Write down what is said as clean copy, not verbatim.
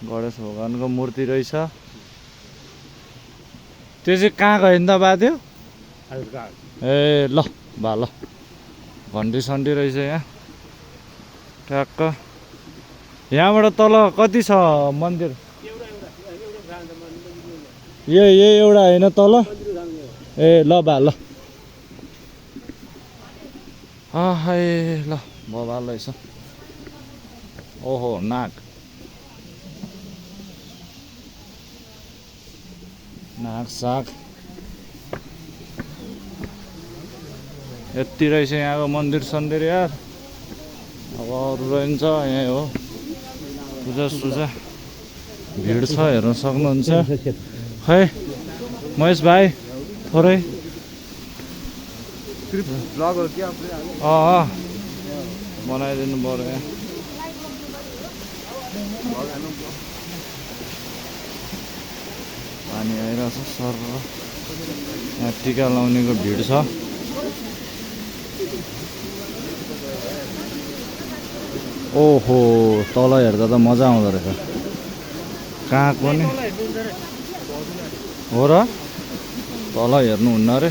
गणेश भगवानको मूर्ति रहेछ। त्यो चाहिँ कहाँ गयो नि त बा त्यो? ए ल बा ल, घन्टी सन्टी रहेछ यहाँ ट्याक्क। यहाँबाट तल कति छ मन्दिर? यही एउटा होइन तल? ए ल बा ल। है ल बबाल रहेछ। ओहो नाग साग यति रहेछ यहाँको मन्दिर सन्दिर यार। अब अरू रहन्छ यहीँ हो, पूजा सुजा भिड छ हेर्न सक्नुहुन्छ। खै महेश भाइ थोरै बनाइदिनु पर्यो यहाँ। पानी आइरहेछ सर। यहाँ टिका लाउनेको भिड छ। ओहो तल हेर्दा त मजा आउँदो रहेछ। कहाँ पनि हो र, तल हेर्नुहुन्न रे।